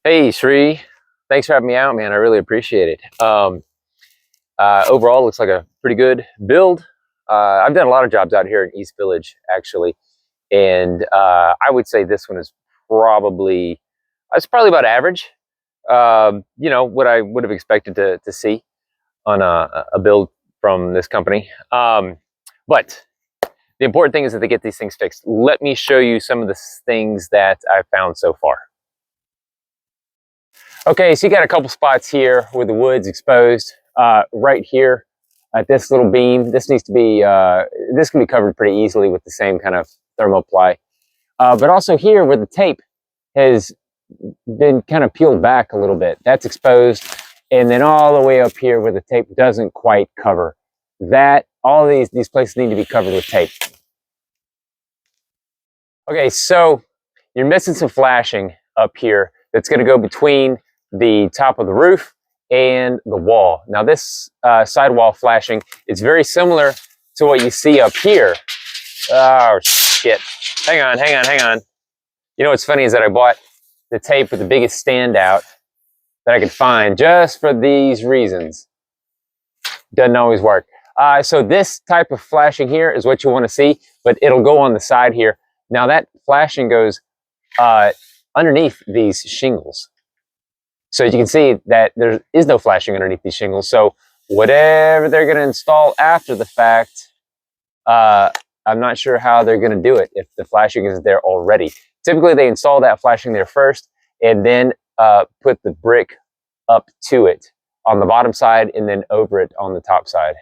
Hey, Sri. Thanks for having me out, man. I really appreciate it. Overall, looks like a pretty good build. I've done a lot of jobs out here in East Village, actually, and I would say this one is probably it's probably about average. What I would have expected to see on a build from this company. But the important thing is that they get these things fixed. Let me show you some of the things that I've found so far. Okay, so you got a couple spots here where the wood's exposed. Right here at this little beam, this needs to be, this can be covered pretty easily with the same kind of thermoply. But also here where the tape has been kind of peeled back a little bit, that's exposed. And then all the way up here where the tape doesn't quite cover. All these places need to be covered with tape. Okay, so you're missing some flashing up here that's going to go between the top of the roof and the wall. Now this sidewall flashing is very similar to what you see up here. Oh shit, hang on. You know what's funny is that I bought the tape with the biggest standout that I could find just for these reasons. Doesn't always work. So this type of flashing here is what you want to see, but it'll go on the side here. Now that flashing goes underneath these shingles. So you can see that there is no flashing underneath these shingles. So whatever they're going to install after the fact, I'm not sure how they're going to do it if the flashing isn't there already. Typically they install that flashing there first and then put the brick up to it on the bottom side and then over it on the top side.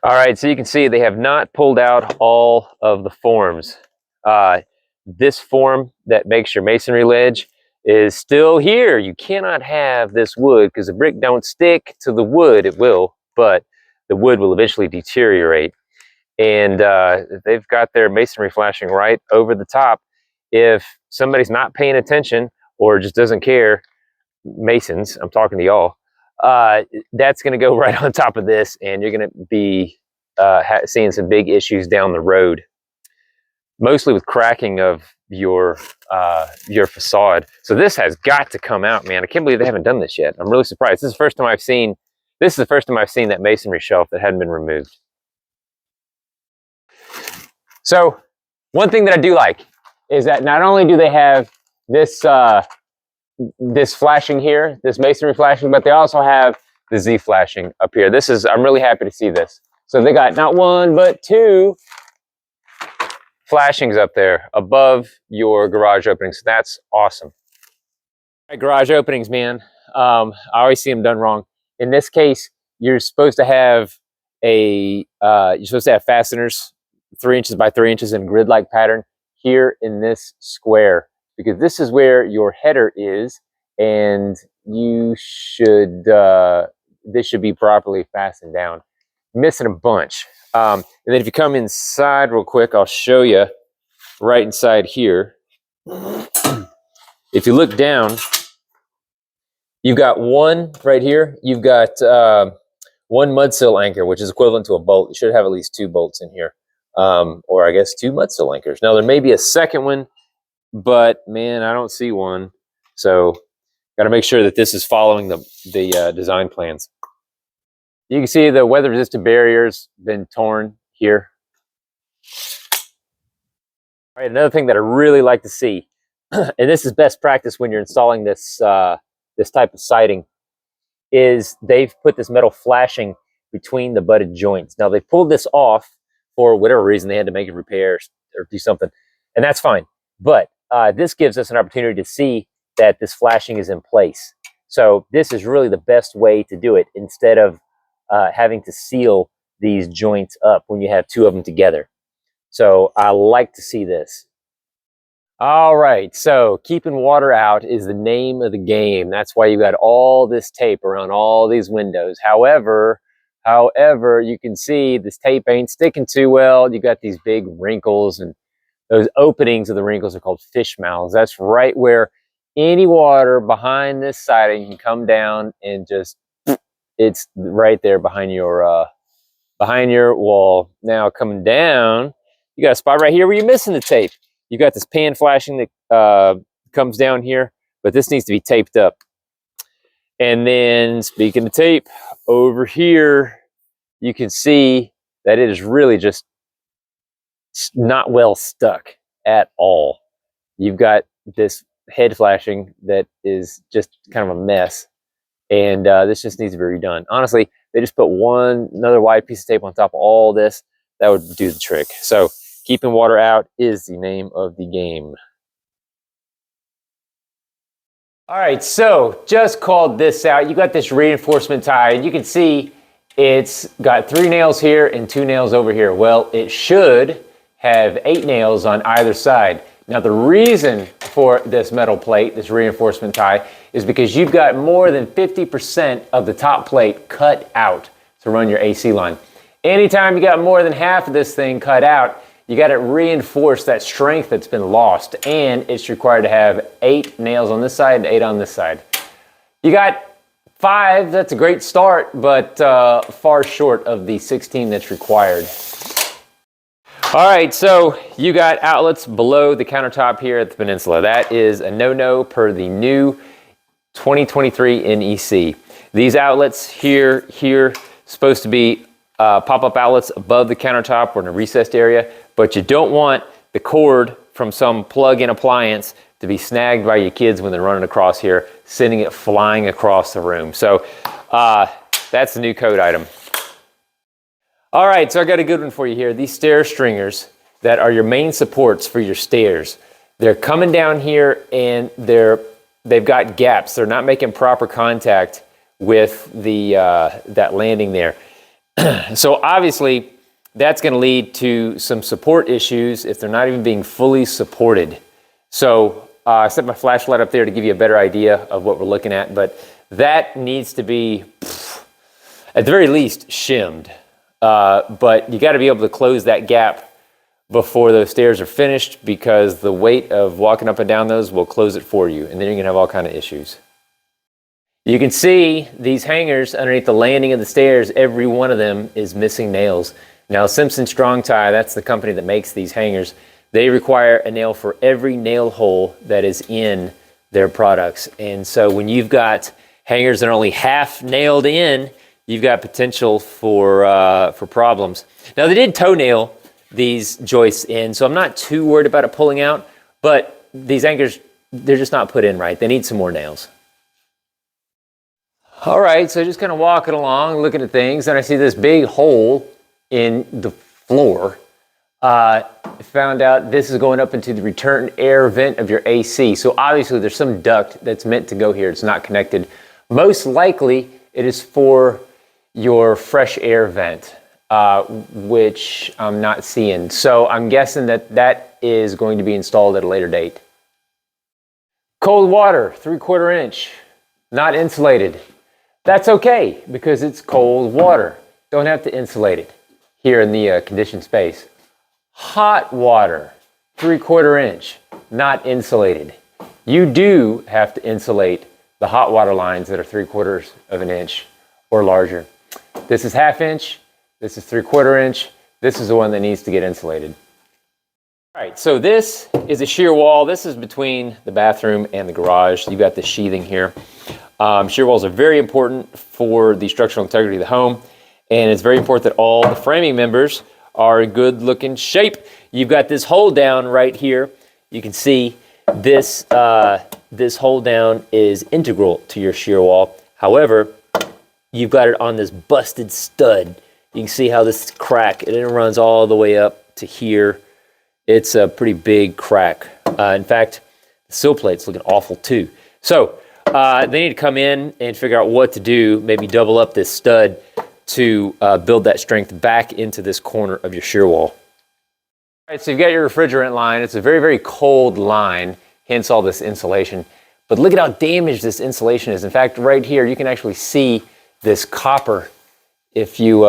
All right, so you can see they have not pulled out all of the forms. This form that makes your masonry ledge is still here. You cannot have this wood because the brick don't stick to the wood. It will, but the wood will eventually deteriorate. And they've got their masonry flashing right over the top. If somebody's not paying attention or just doesn't care, masons, I'm talking to y'all, that's going to go right on top of this, and you're going to be seeing some big issues down the road, mostly with cracking of your facade. So this has got to come out, man. I can't believe they haven't done this yet. I'm really surprised. This is the first time I've seen that masonry shelf that hadn't been removed. So one thing that I do like is that not only do they have this this flashing here, this masonry flashing, but they also have the Z flashing up here. I'm really happy to see this. So they got not one, but two flashings up there above your garage openings. So that's awesome. All right, garage openings, man. I always see them done wrong. In this case, you're supposed to have fasteners 3 inches by 3 inches in grid-like pattern here in this square, because this is where your header is, and you should this should be properly fastened down. Missing a bunch. And then if you come inside real quick, I'll show you right inside here. If you look down, you've got one right here. You've got one mud sill anchor, which is equivalent to a bolt. You should have at least 2 bolts in here, or I guess 2 mud sill anchors. Now there may be a second one, but man, I don't see one. So got to make sure that this is following the design plans. You can see the weather-resistant barrier's been torn here. All right, another thing that I really like to see, and this is best practice when you're installing this this type of siding, is they've put this metal flashing between the butted joints. Now they pulled this off for whatever reason. They had to make a repair or do something, and that's fine. But this gives us an opportunity to see that this flashing is in place. So this is really the best way to do it, instead of having to seal these joints up when you have 2 of them together. So I like to see this. All right, so keeping water out is the name of the game. That's why you got all this tape around all these windows. However, you can see this tape ain't sticking too well. You got these big wrinkles, and those openings of the wrinkles are called fish mouths. That's right where any water behind this siding can come down and just, it's right there behind your wall. Now coming down, you got a spot right here where you're missing the tape. You got this pan flashing that comes down here but this needs to be taped up. And then, speaking of tape, over here, you can see that it is really just not well stuck at all. You've got this head flashing that is just kind of a mess, and this just needs to be redone. Honestly, they just put another wide piece of tape on top of all this. That would do the trick. So keeping water out is the name of the game. All right, so just called this out. You got this reinforcement tie, and you can see it's got 3 nails here and 2 nails over here. Well, it should have 8 nails on either side. Now, the reason for this metal plate, this reinforcement tie, is because you've got more than 50% of the top plate cut out to run your AC line. Anytime you got more than half of this thing cut out, you got to reinforce that strength that's been lost, and it's required to have 8 nails on this side and 8 on this side. You got 5, that's a great start, but far short of the 16 that's required. All right, so you got outlets below the countertop here at the peninsula. That is a no-no per the new 2023 NEC. These outlets here, supposed to be pop-up outlets above the countertop or in a recessed area, but you don't want the cord from some plug-in appliance to be snagged by your kids when they're running across here, sending it flying across the room. So that's the new code item. All right, so I got a good one for you here. These stair stringers that are your main supports for your stairs, they're coming down here and they've got gaps. They're not making proper contact with the that landing there. So obviously, that's going to lead to some support issues if they're not even being fully supported. So I set my flashlight up there to give you a better idea of what we're looking at, but that needs to be, at the very least, shimmed. But you got to be able to close that gap before those stairs are finished, because the weight of walking up and down those will close it for you, and then you're going to have all kinds of issues. You can see these hangers underneath the landing of the stairs, every one of them is missing nails. Now, Simpson Strong Tie, that's the company that makes these hangers, they require a nail for every nail hole that is in their products. And so when you've got hangers that are only half nailed in, you've got potential for problems. Now, they did toenail these joists in, so I'm not too worried about it pulling out, but these hangers, they're just not put in right. They need some more nails. All right, so just kind of walking along, looking at things, and I see this big hole in the floor. Found out this is going up into the return air vent of your AC. So obviously there's some duct that's meant to go here. It's not connected. Most likely it is for your fresh air vent, which I'm not seeing. So I'm guessing that is going to be installed at a later date. Cold water, 3/4 inch, not insulated. That's okay, because it's cold water. Don't have to insulate it here in the conditioned space. Hot water, 3/4 inch, not insulated. You do have to insulate the hot water lines that are 3/4 of an inch or larger. This is 1/2 inch, this is 3/4 inch, this is the one that needs to get insulated. All right, so this is a shear wall. This is between the bathroom and the garage. You've got the sheathing here. Shear walls are very important for the structural integrity of the home, and it's very important that all the framing members are in good looking shape. You've got this hold down right here. You can see this, this hold down is integral to your shear wall. However, you've got it on this busted stud. You can see how this crack, and it runs all the way up to here. It's a pretty big crack. In fact, the sill plate's looking awful too. So they need to come in and figure out what to do, maybe double up this stud to build that strength back into this corner of your shear wall. All right, so you've got your refrigerant line. It's a very, very cold line, hence all this insulation. But look at how damaged this insulation is. In fact, right here, you can actually see this copper if you,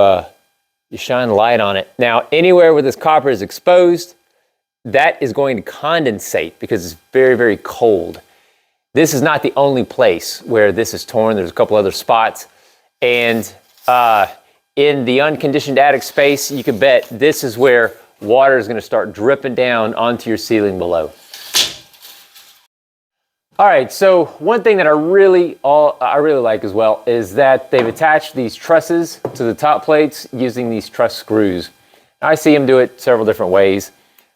you shine light on it. Now, anywhere where this copper is exposed, that is going to condensate because it's very, very cold. This is not the only place where this is torn. There's a couple other spots. And in the unconditioned attic space, you can bet this is where water is going to start dripping down onto your ceiling below. All right, so one thing that I really like as well is that they've attached these trusses to the top plates using these truss screws. I see them do it several different ways,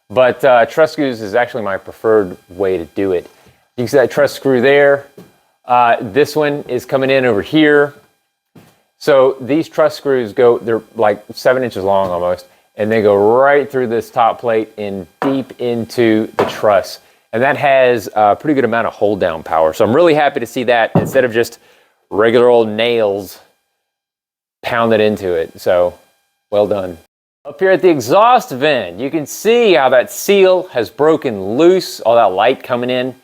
but truss screws is actually my preferred way to do it. You can see that truss screw there. This one is coming in over here. So these truss screws they're like 7 inches long almost, and they go right through this top plate and deep into the truss. And that has a pretty good amount of hold down power. So I'm really happy to see that instead of just regular old nails pounded into it. So well done. Up here at the exhaust vent, you can see how that seal has broken loose, all that light coming in.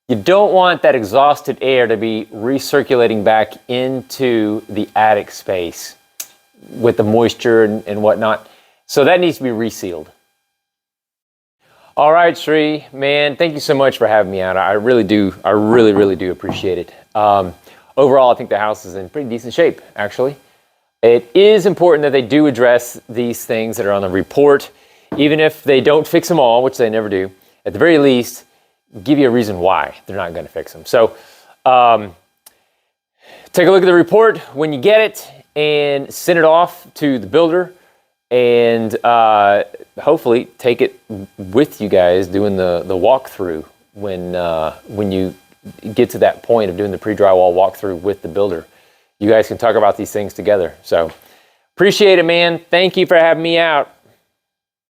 You don't want that exhausted air to be recirculating back into the attic space with the moisture and whatnot. So that needs to be resealed. All right, Sri, man, thank you so much for having me out. I really do appreciate it. Overall, I think the house is in pretty decent shape, actually. It is important that they do address these things that are on the report, even if they don't fix them all, which they never do. At the very least, give you a reason why they're not going to fix them. So take a look at the report when you get it and send it off to the builder, and hopefully take it with you guys doing the walkthrough when you get to that point of doing the pre-drywall walkthrough with the builder. You guys can talk about these things together. So appreciate it, man. Thank you for having me out.